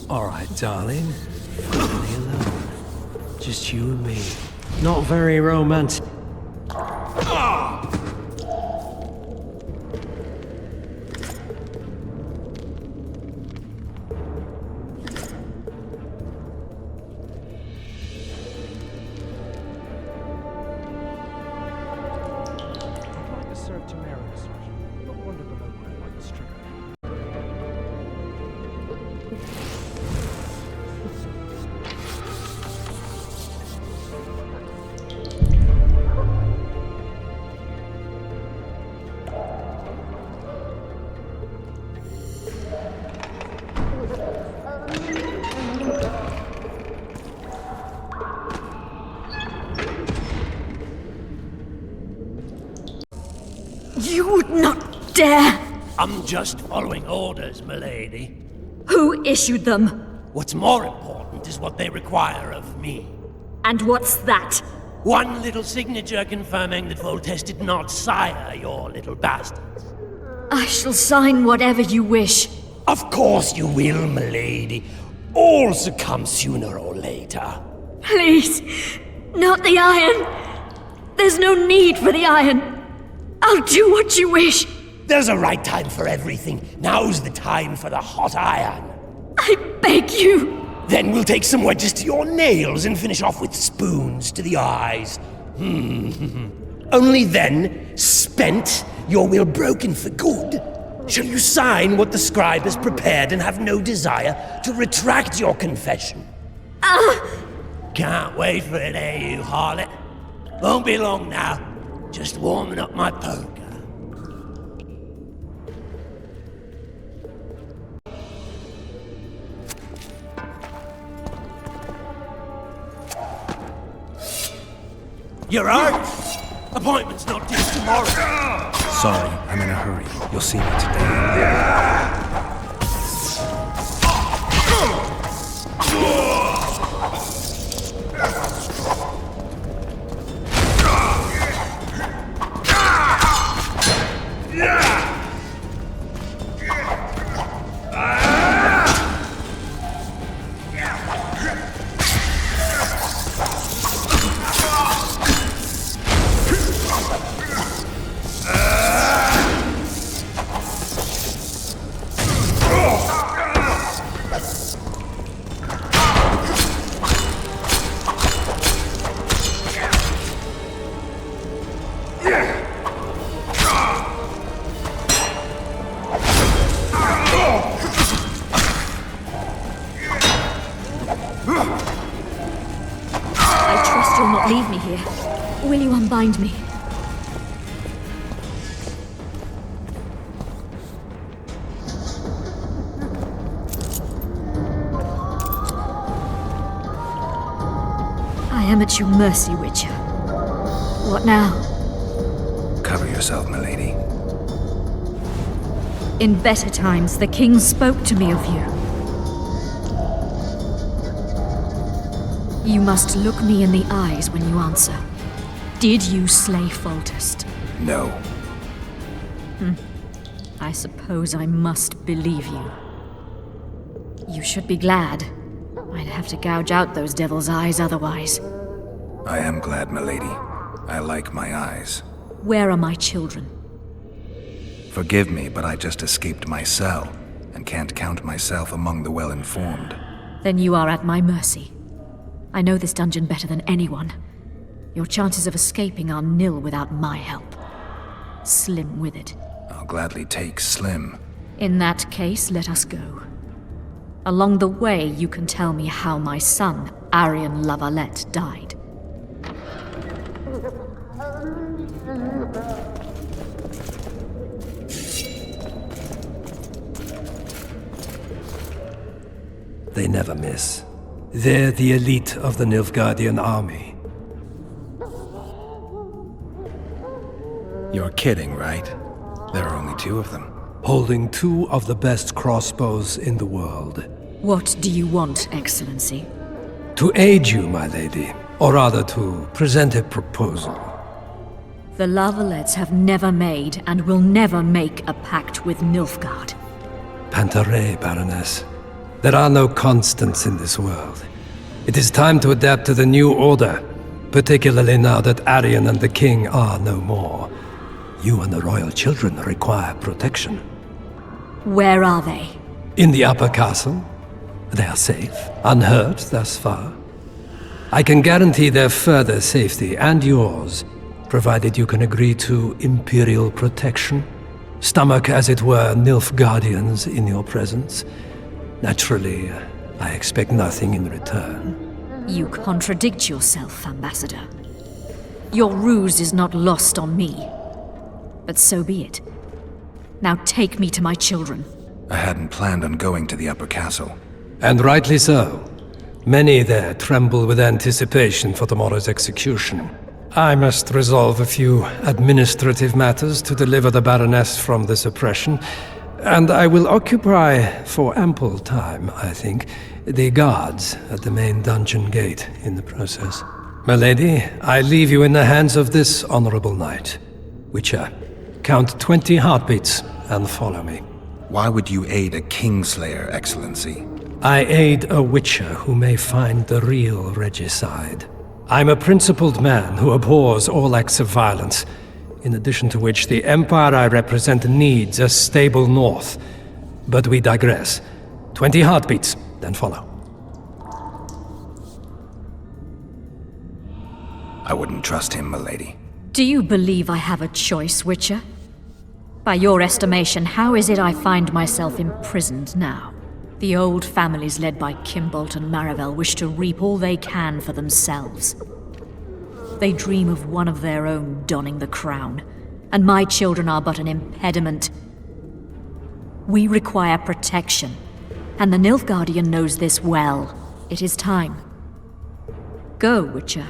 All right, darling. Finally alone. Just you and me. Not very romantic. You would not dare! I'm just following orders, milady. Who issued them? What's more important is what they require of me. And what's that? One little signature confirming that Voltes did not sire your little bastards. I shall sign whatever you wish. Of course you will, milady. All succumb sooner or later. Please, not the iron. There's no need for the iron. I'll do what you wish. There's a right time for everything. Now's the time for the hot iron. I beg you. Then we'll take some wedges to your nails and finish off with spoons to the eyes. Only then, spent, your will broken for good, shall you sign what the scribe has prepared and have no desire to retract your confession. Can't wait for it, eh, you harlot? Won't be long now. Just warming up my poker. You're out? Appointment's not due tomorrow. Sorry, I'm in a hurry. You'll see me today. You'll not leave me here. Will you unbind me? I am at your mercy, Witcher. What now? Cover yourself, milady. In better times, the king spoke to me of you. You must look me in the eyes when you answer. Did you slay Foltest? No. I suppose I must believe you. You should be glad. I'd have to gouge out those devil's eyes otherwise. I am glad, milady. I like my eyes. Where are my children? Forgive me, but I just escaped my cell, and can't count myself among the well-informed. Then you are at my mercy. I know this dungeon better than anyone. Your chances of escaping are nil without my help. Slim with it. I'll gladly take Slim. In that case, let us go. Along the way, you can tell me how my son, Arian La Valette, died. They never miss. They're the elite of the Nilfgaardian army. You're kidding, right? There are only 2 of them. Holding 2 of the best crossbows in the world. What do you want, Excellency? To aid you, my lady. Or rather, to present a proposal. The Lavalets have never made and will never make a pact with Nilfgaard. Pantaray, Baroness. There are no constants in this world. It is time to adapt to the new order, particularly now that Arion and the King are no more. You and the royal children require protection. Where are they? In the upper castle. They are safe, unhurt thus far. I can guarantee their further safety and yours, provided you can agree to Imperial protection. Stomach, as it were, Nilfgaardians in your presence. Naturally, I expect nothing in return. You contradict yourself, Ambassador. Your ruse is not lost on me. But so be it. Now take me to my children. I hadn't planned on going to the upper castle. And rightly so. Many there tremble with anticipation for tomorrow's execution. I must resolve a few administrative matters to deliver the Baroness from this oppression, and I will occupy, for ample time, I think, the guards at the main dungeon gate in the process. My lady, I leave you in the hands of this honorable knight. Witcher, count 20 heartbeats and follow me. Why would you aid a Kingslayer, Excellency? I aid a Witcher who may find the real regicide. I'm a principled man who abhors all acts of violence, in addition to which the Empire I represent needs a stable north. But we digress. 20 heartbeats, then follow. I wouldn't trust him, milady. Do you believe I have a choice, Witcher? By your estimation, how is it I find myself imprisoned now? The old families led by Kimbolt and Maravel wish to reap all they can for themselves. They dream of one of their own donning the crown, and my children are but an impediment. We require protection, and the Nilfgaardian knows this well. It is time. Go, Witcher.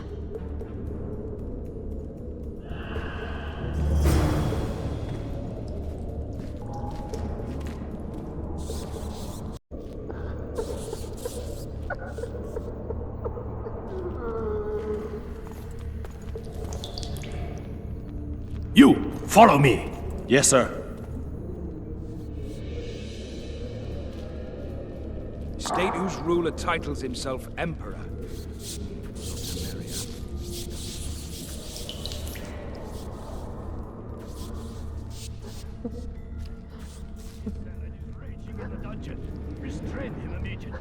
You, follow me. Yes, sir. State whose ruler titles himself Emperor. Restrain him immediately.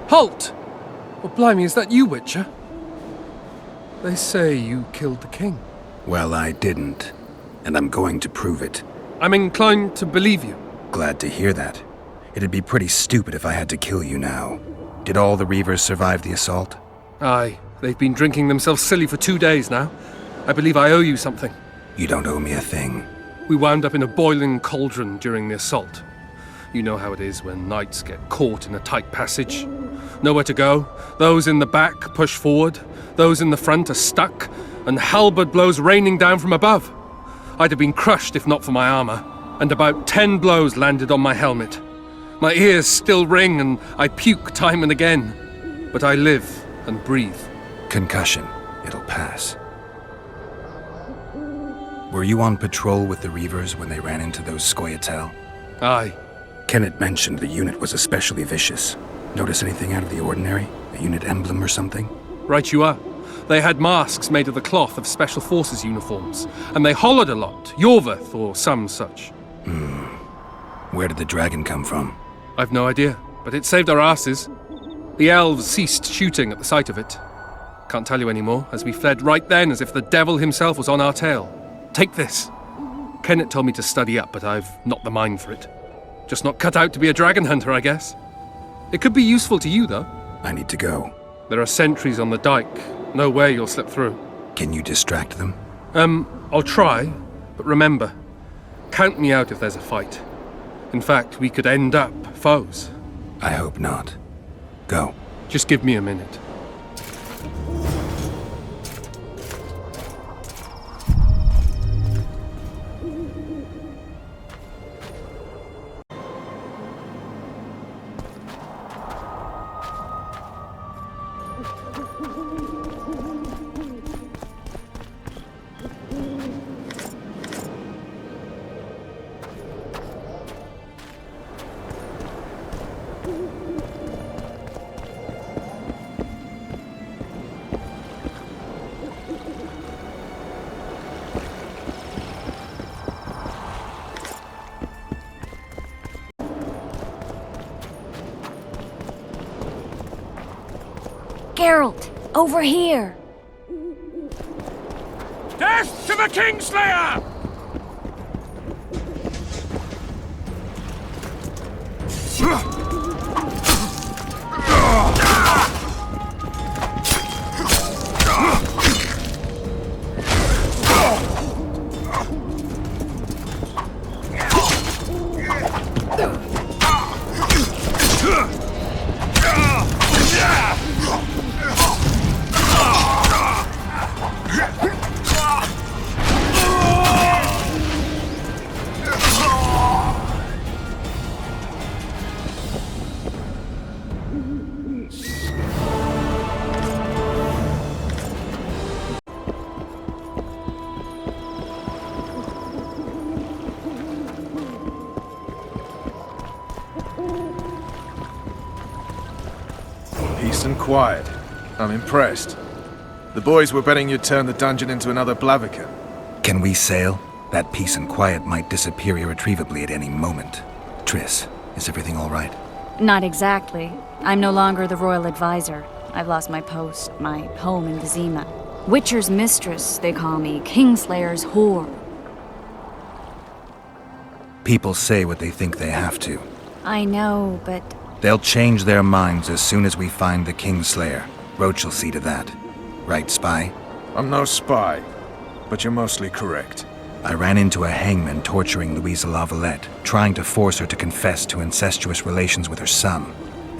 Halt! Oh, blimey, is that you, Witcher? They say you killed the king. Well, I didn't. And I'm going to prove it. I'm inclined to believe you. Glad to hear that. It'd be pretty stupid if I had to kill you now. Did all the Reavers survive the assault? Aye, they've been drinking themselves silly for 2 days now. I believe I owe you something. You don't owe me a thing. We wound up in a boiling cauldron during the assault. You know how it is when knights get caught in a tight passage. Nowhere to go. Those in the back push forward. Those in the front are stuck. And halberd blows raining down from above. I'd have been crushed if not for my armor. And about 10 blows landed on my helmet. My ears still ring and I puke time and again. But I live and breathe. Concussion. It'll pass. Were you on patrol with the Reavers when they ran into those Scoia'tael? Aye. Kenneth mentioned the unit was especially vicious. Notice anything out of the ordinary? A unit emblem or something? Right you are. They had masks made of the cloth of Special Forces uniforms, and they hollered a lot, Yorveth or some such. Where did the dragon come from? I've no idea, but it saved our asses. The elves ceased shooting at the sight of it. Can't tell you anymore, as we fled right then as if the devil himself was on our tail. Take this. Kenneth told me to study up, but I've not the mind for it. Just not cut out to be a dragon hunter, I guess. It could be useful to you, though. I need to go. There are sentries on the dike. No way you'll slip through. Can you distract them? I'll try, but remember, count me out if there's a fight. In fact, we could end up foes. I hope not. Go. Just give me a minute. Geralt, over here! Death to the Kingslayer! Peace and quiet. I'm impressed. The boys were betting you'd turn the dungeon into another Blaviken. Can we sail? That peace and quiet might disappear irretrievably at any moment. Triss, is everything all right? Not exactly. I'm no longer the royal advisor. I've lost my post, my home in Vizima. Witcher's mistress, they call me. Kingslayer's whore. People say what they think they have to. I know, but They'll change their minds as soon as we find the Kingslayer. Roach will see to that. Right, Spy? I'm no spy, but you're mostly correct. I ran into a hangman torturing Louisa Lavalette, trying to force her to confess to incestuous relations with her son.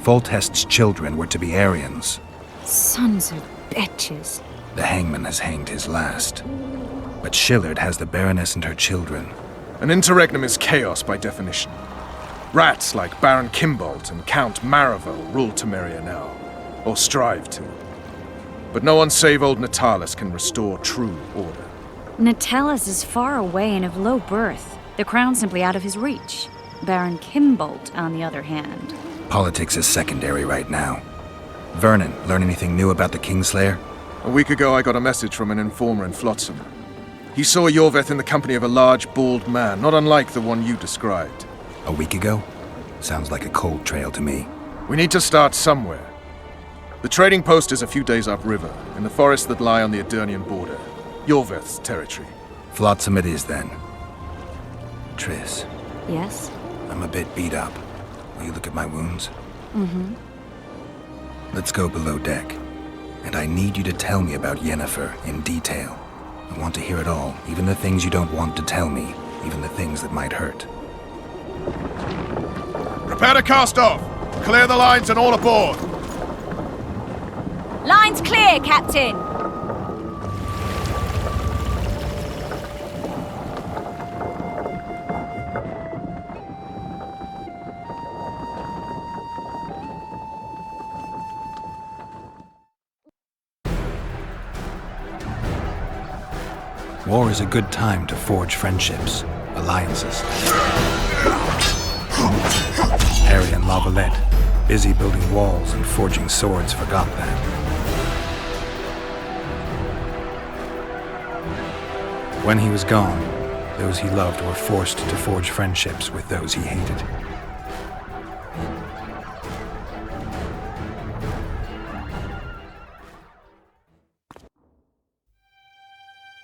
Foltest's children were to be Aryans. sons of bitches. The hangman has hanged his last. But Shillard has the Baroness and her children. An interregnum is chaos by definition. Rats like Baron Kimbolt and Count Maravel rule Temeria now, or strive to. But no one save old Natalis can restore true order. Natalis is far away and of low birth. The crown's simply out of his reach. Baron Kimbolt, on the other hand. Politics is secondary right now. Vernon, learn anything new about the Kingslayer? A week ago I got a message from an informer in Flotsam. He saw Yorveth in the company of a large, bald man, not unlike the one you described. A week ago? Sounds like a cold trail to me. We need to start somewhere. The trading post is a few days upriver, in the forests that lie on the Edirnian border. Yorveth's territory. Flotsam it is then. Triss, Yes? I'm a bit beat up. Will you look at my wounds? Mm-hmm. Let's go below deck. And I need you to tell me about Yennefer in detail. I want to hear it all, even the things you don't want to tell me, even the things that might hurt. Prepare to cast off! Clear the lines and all aboard! Line's clear, Captain! War is a good time to forge friendships, alliances. Harry and Lavalette, busy building walls and forging swords, forgot that. When he was gone, those he loved were forced to forge friendships with those he hated.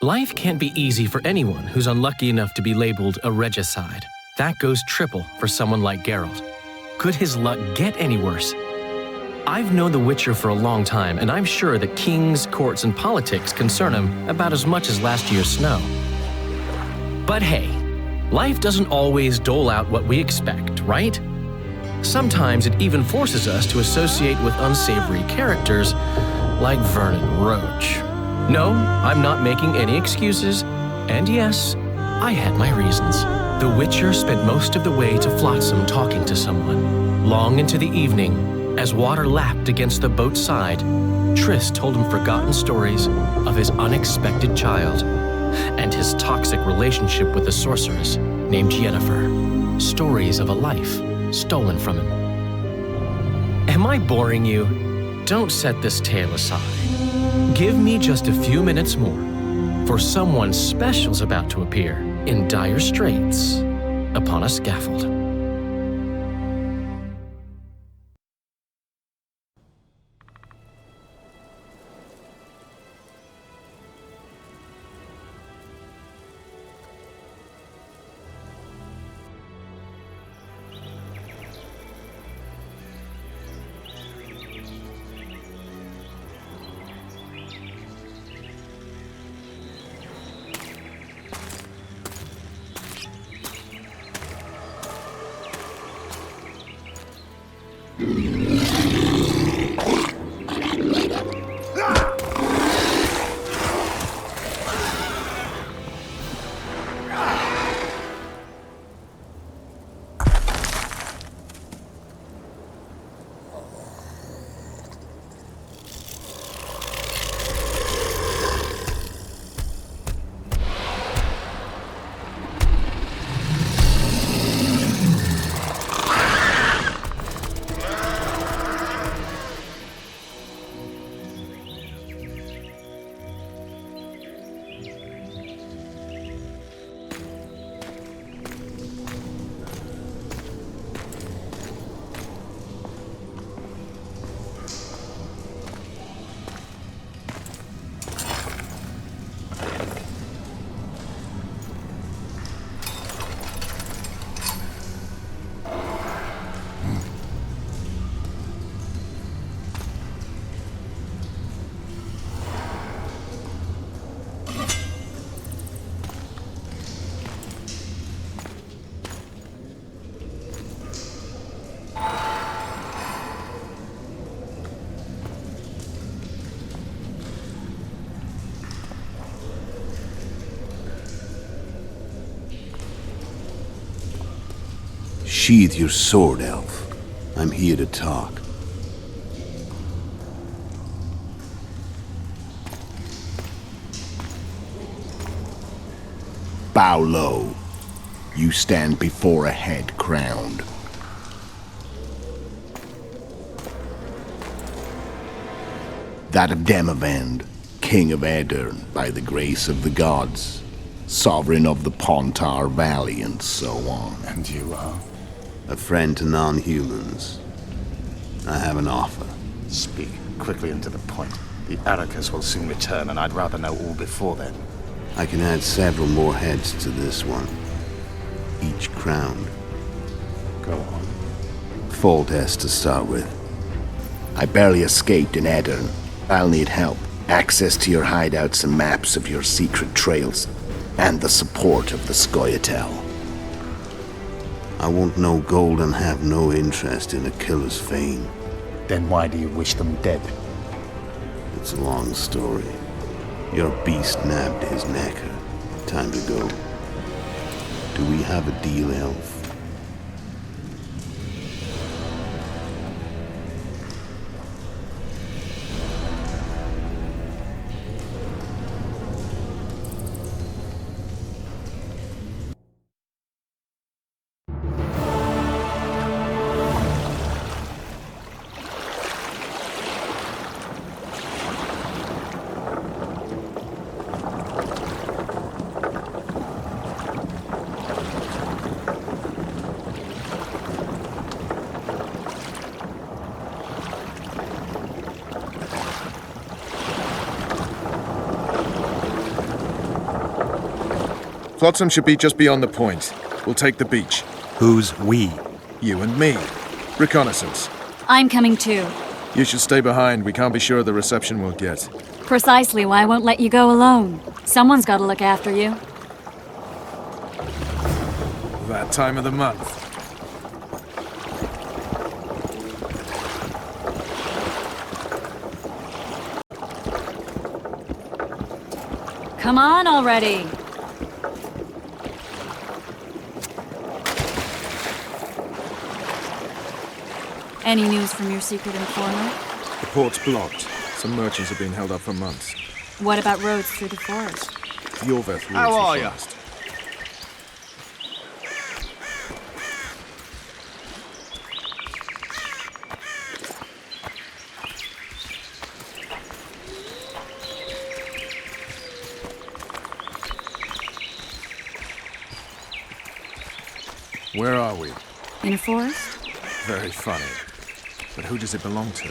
Life can't be easy for anyone who's unlucky enough to be labeled a regicide. That goes triple for someone like Geralt. Could his luck get any worse? I've known The Witcher for a long time, and I'm sure that kings, courts, and politics concern him about as much as last year's snow. But hey, life doesn't always dole out what we expect, right? Sometimes it even forces us to associate with unsavory characters like Vernon Roach. No, I'm not making any excuses, and yes, I had my reasons. The Witcher spent most of the way to Flotsam talking to someone. Long into the evening, as water lapped against the boat's side, Triss told him forgotten stories of his unexpected child and his toxic relationship with a sorceress named Yennefer. Stories of a life stolen from him. Am I boring you? Don't set this tale aside. Give me just a few minutes more, for someone special's about to appear in dire straits upon a scaffold. Sheathe your sword, Elf. I'm here to talk. Bow low. You stand before a head crowned. That of Demavend, King of Aedirn, by the grace of the gods, sovereign of the Pontar Valley, and so on. And you are? A friend to non-humans. I have an offer. Speak quickly and to the point. The Arrakis will soon return, and I'd rather know all before then. I can add several more heads to this one. Each crowned. Go on. Foltest to start with. I barely escaped in Aedirn. I'll need help. Access to your hideouts and maps of your secret trails. And the support of the Scoia'tael. I want no gold and have no interest in a killer's fame. Then why do you wish them dead? It's a long story. Your beast nabbed his necker. Time to go. Do we have a deal, Elf? Flotsam should be just beyond the point. We'll take the beach. Who's we? You and me. Reconnaissance. I'm coming too. You should stay behind. We can't be sure of the reception we'll get. Precisely why I won't let you go alone. Someone's got to look after you. That time of the month. Come on already. Any news from your secret informer? The port's blocked. Some merchants have been held up for months. What about roads through the forest? Yorveth rules How are the ya? forest. Where are we? In a forest? Very funny. But who does it belong to?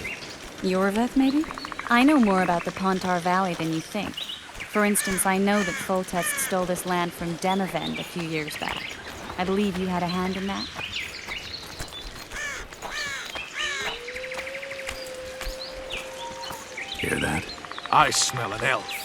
Yorveth, maybe? I know more about the Pontar Valley than you think. For instance, I know that Foltest stole this land from Demavend a few years back. I believe you had a hand in that. Hear that? I smell an elf.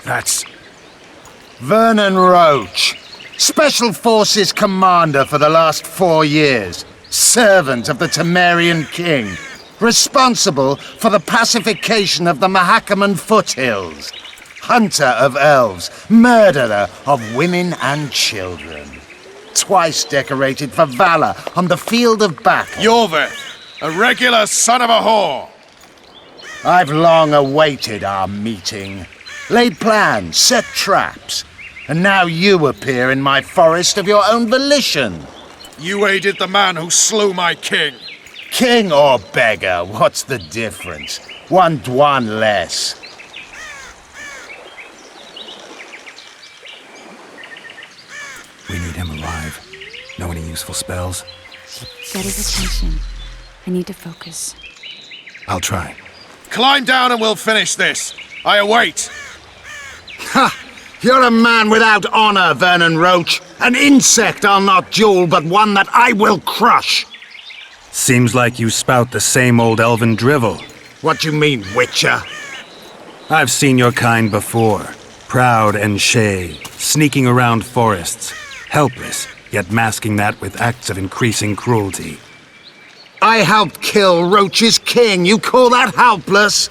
That's Vernon Roach, Special Forces Commander for the last 4 years, servant of the Temerian King, responsible for the pacification of the Mahakaman foothills, hunter of elves, murderer of women and children. Twice decorated for valor on the field of battle. Yorveth! A regular son of a whore! I've long awaited our meeting. Laid plans, set traps, and now you appear in my forest of your own volition. You aided the man who slew my king. King or beggar, what's the difference? One Dwan less. We need him alive. Know any useful spells? Get his attention. I need to focus. I'll try. Climb down and we'll finish this. I await. Ha! You're a man without honor, Vernon Roach. An insect I'll not duel, but one that I will crush. Seems like you spout the same old elven drivel. What you mean, Witcher? I've seen your kind before. Proud and shay, sneaking around forests. Helpless, yet masking that with acts of increasing cruelty. I helped kill Roach's king. You call that helpless?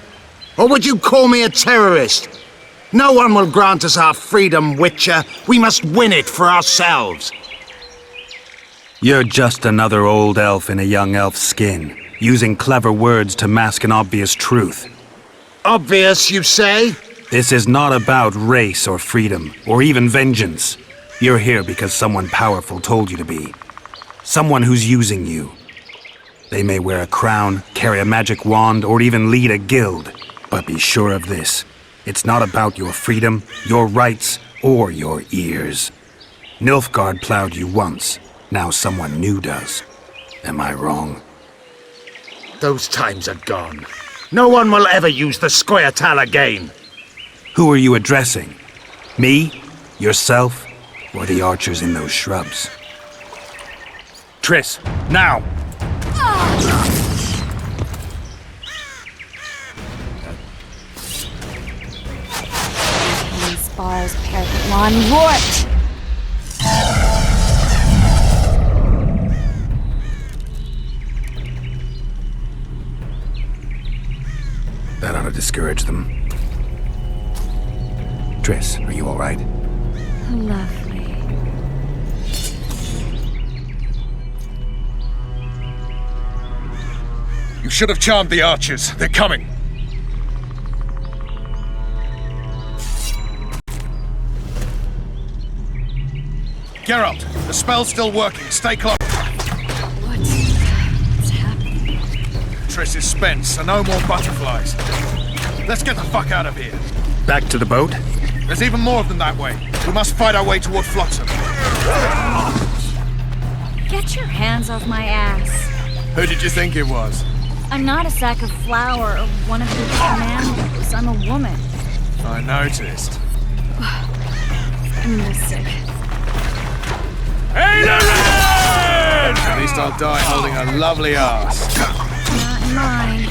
Or would you call me a terrorist? No one will grant us our freedom, Witcher. We must win it for ourselves. You're just another old elf in a young elf's skin, using clever words to mask an obvious truth. Obvious, you say? This is not about race or freedom, or even vengeance. You're here because someone powerful told you to be. Someone who's using you. They may wear a crown, carry a magic wand, or even lead a guild. But be sure of this. It's not about your freedom, your rights, or your ears. Nilfgaard plowed you once. Now someone new does. Am I wrong? Those times are gone. No one will ever use the Scoia'tael again. Who are you addressing? Me? Yourself? Or the archers in those shrubs? Triss, now! Spars, parapet lawn, Rort! That ought to discourage them. Triss, are you all right? Lovely. You should have charmed the archers. They're coming. Geralt, the spell's still working. Stay close. What's happening? Triss is spent, so no more butterflies. Let's get the fuck out of here. Back to the boat? There's even more of them that way. We must fight our way toward Flotsam. Get your hands off my ass. Who did you think it was? I'm not a sack of flour or one of your commandos. I'm a woman. I noticed. I'm really sick. At least I'll die holding a lovely ass. Not mine.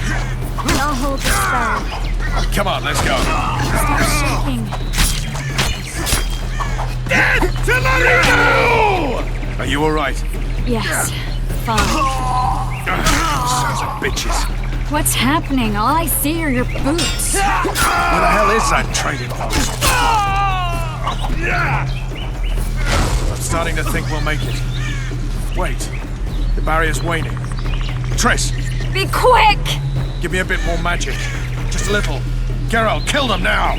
I'll hold the spell. Come on, let's go. Stop shaking. Are you alright? Yes. Fine. Sons of bitches. What's happening? All I see are your boots. Where the hell is that trading post? I'm starting to think we'll make it. Wait. The barrier's waning. Triss! Be quick! Give me a bit more magic. Just a little. Geralt, kill them now!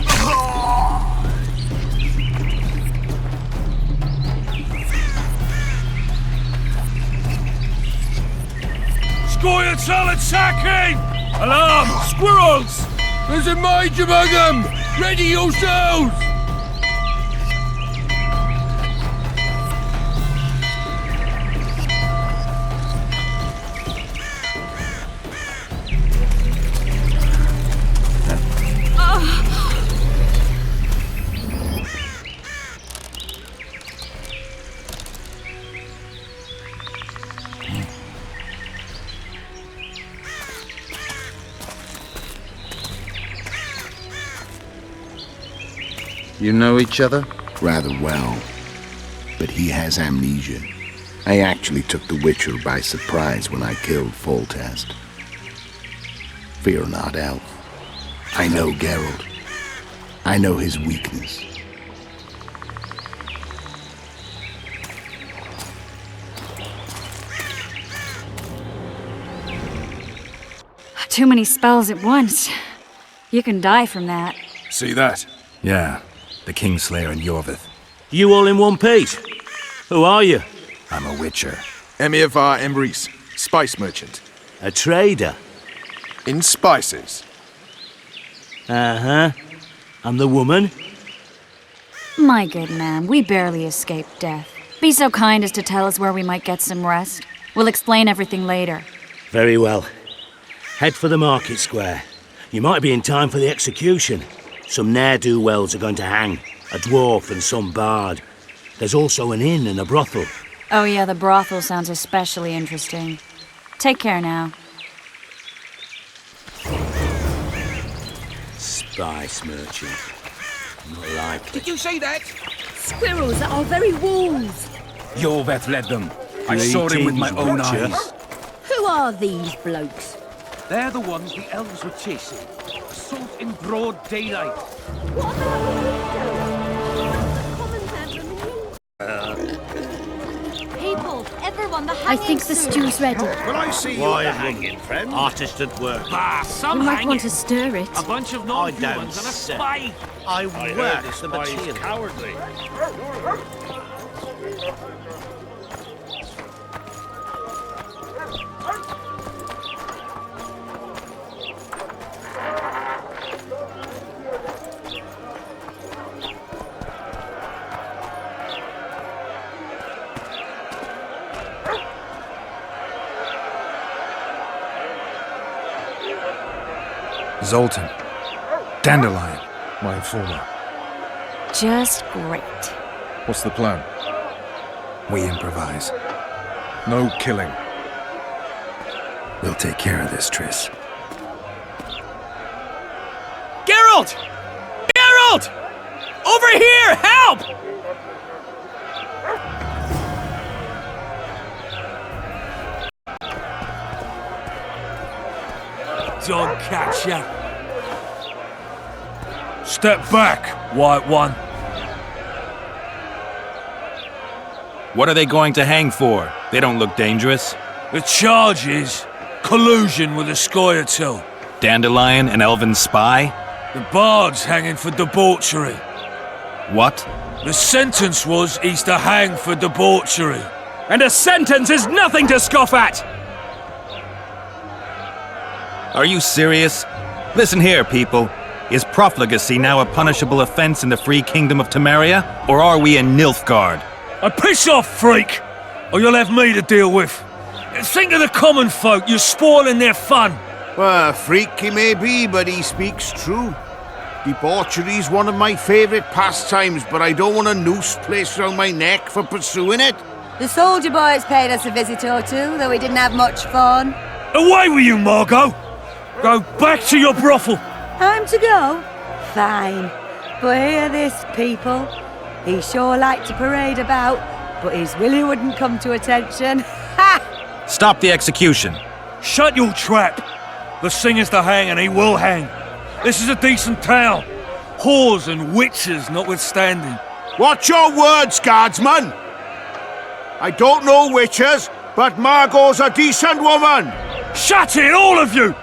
Scoia'tael attacking! Alarm! Squirrels! There's a mage among them! Ready yourselves! You know each other? Rather well. But he has amnesia. I actually took the Witcher by surprise when I killed Foltest. Fear not, Elf. I know Geralt. I know his weakness. Too many spells at once. You can die from that. See that? Yeah, the Kingslayer and Yorvith. You all in one piece? Who are you? I'm a Witcher. Emir var Emrys, spice merchant. A trader? In spices. Uh-huh. And the woman? My good man, we barely escaped death. Be so kind as to tell us where we might get some rest. We'll explain everything later. Very well. Head for the market square. You might be in time for the execution. Some ne'er-do-wells are going to hang. A dwarf and some bard. There's also an inn and a brothel. Oh yeah, the brothel sounds especially interesting. Take care now. Spice merchant. Not likely. Did you say that? Squirrels at our very walls. Yorveth led them. I saw him with my own Butcher. eyes. Who are these blokes? They're the ones the elves were chasing. Assault in broad daylight. People, everyone, the I think the stew's ready. Will I see you at the hanging, friend? Artist at work. Ah, some We might hanging. want to stir it. A bunch of I non-humans don't and a say. spy. I work the material. Cowardly. Zoltan. Dandelion. My informer. Just great. What's the plan? We improvise. No killing. We'll take care of this, Triss. Geralt! Geralt! Over here! Help! Don't catch ya. Step back, White One. What are they going to hang for? They don't look dangerous. The charge is collusion with the Scoia'tael. Dandelion, an elven spy? The bard's hanging for debauchery. What? The sentence was he's to hang for debauchery. And a sentence is nothing to scoff at! Are you serious? Listen here, people. Is profligacy now a punishable offense in the free kingdom of Temeria, or are we in Nilfgaard? Piss off, freak! Or you'll have me to deal with. Think of the common folk, you're spoiling their fun. Well, a freak he may be, but he speaks true. Debauchery's one of my favourite pastimes, but I don't want a noose placed around my neck for pursuing it. The soldier boys paid us a visit or two, though we didn't have much fun. Away with you, Margot! Go back to your brothel. Time to go? Fine. But hear this, people. He sure liked to parade about, but his Willie wouldn't come to attention. Ha! Stop the execution. Shut your trap. The singer's to hang and he will hang. This is a decent town. Whores and witches notwithstanding. Watch your words, guardsman! I don't know witches, but Margot's a decent woman! Shut it, all of you!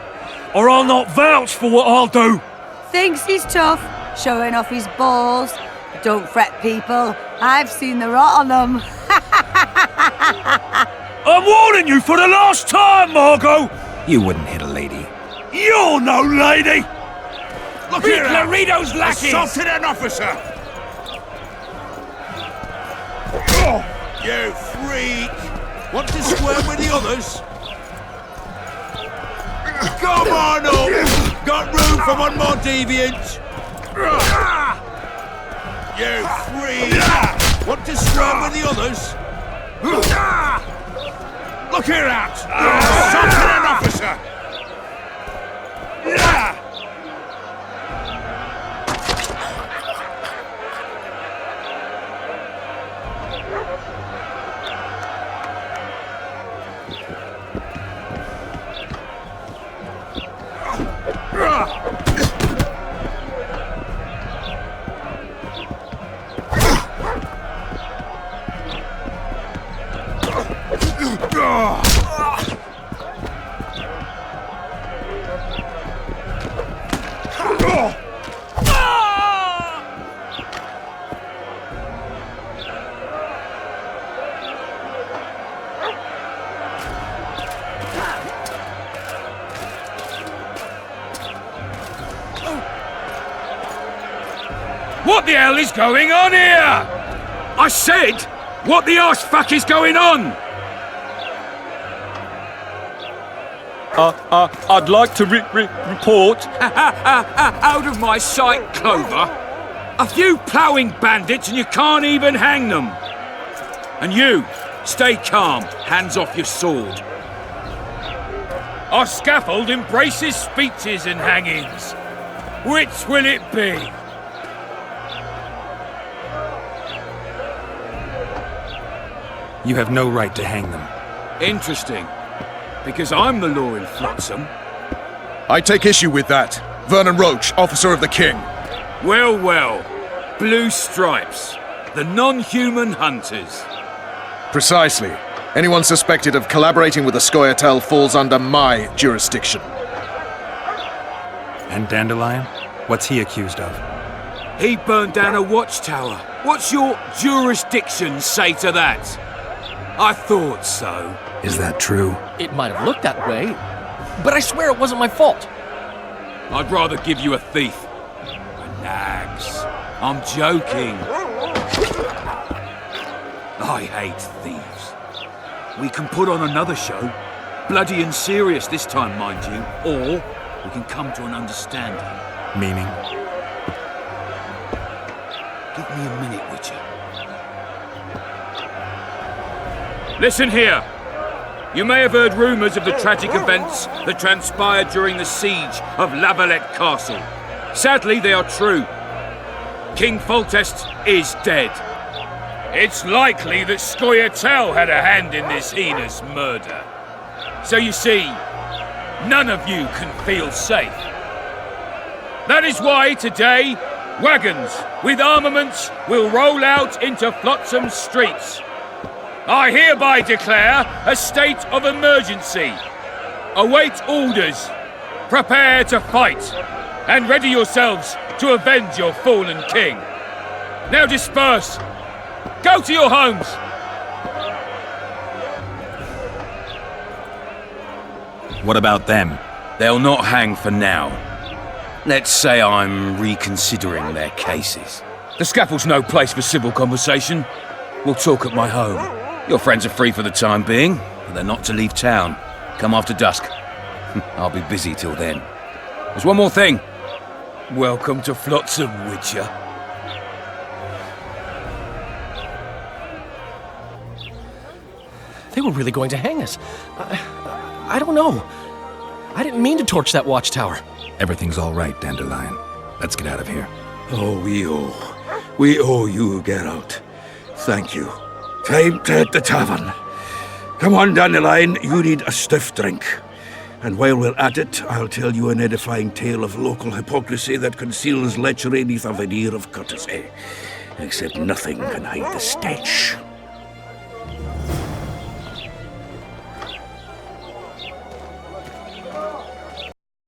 Or I'll not vouch for what I'll do. Thinks he's tough, showing off his balls. Don't fret, people. I've seen the rot on them. I'm warning you for the last time, Margot! You wouldn't hit a lady. You're no lady! Look Beat here! Laredo's lackeys! Assaulted an officer! Oh, you freak! Want to squirm with the others? Come on up! Got room for one more deviant! You freak! Want to squirm with the others? Look here out! Assaulted an officer! What the hell is going on here? I said, what the arse fuck is going on? I'd like to report. Out of my sight, Clover. A few ploughing bandits and you can't even hang them. And you, stay calm, hands off your sword. Our scaffold embraces speeches and hangings. Which will it be? You have no right to hang them. Interesting. Because I'm the law in Flotsam. I take issue with that. Vernon Roach, officer of the king. Well, well. Blue Stripes. The non-human hunters. Precisely. Anyone suspected of collaborating with the Scoia'tael falls under my jurisdiction. And Dandelion? What's he accused of? He burned down a watchtower. What's your jurisdiction say to that? I thought so. Is that true? It might have looked that way, but I swear it wasn't my fault. I'd rather give you a thief. Relax. I'm joking. I hate thieves. We can put on another show. Bloody and serious this time, mind you. Or we can come to an understanding. Meaning? Give me a minute, Witcher. Listen here. You may have heard rumours of the tragic events that transpired during the siege of La Valette Castle. Sadly, they are true. King Foltest is dead. It's likely that Scoia'tael had a hand in this heinous murder. So you see, none of you can feel safe. That is why today, wagons with armaments will roll out into Flotsam's streets. I hereby declare a state of emergency. Await orders. Prepare to fight. And ready yourselves to avenge your fallen king. Now disperse. Go to your homes. What about them? They'll not hang for now. Let's say I'm reconsidering their cases. The scaffold's no place for civil conversation. We'll talk at my home. Your friends are free for the time being, but they're not to leave town. Come after dusk. I'll be busy till then. There's one more thing. Welcome to Flotsam, Witcher. They were really going to hang us. I don't know. I didn't mean to torch that watchtower. Everything's all right, Dandelion. Let's get out of here. Oh, we owe you, Geralt. Thank you. Time to hit the tavern. Come on, Dandelion, you need a stiff drink. And while we're at it, I'll tell you an edifying tale of local hypocrisy that conceals lechery neath a veneer of courtesy. Except nothing can hide the stench.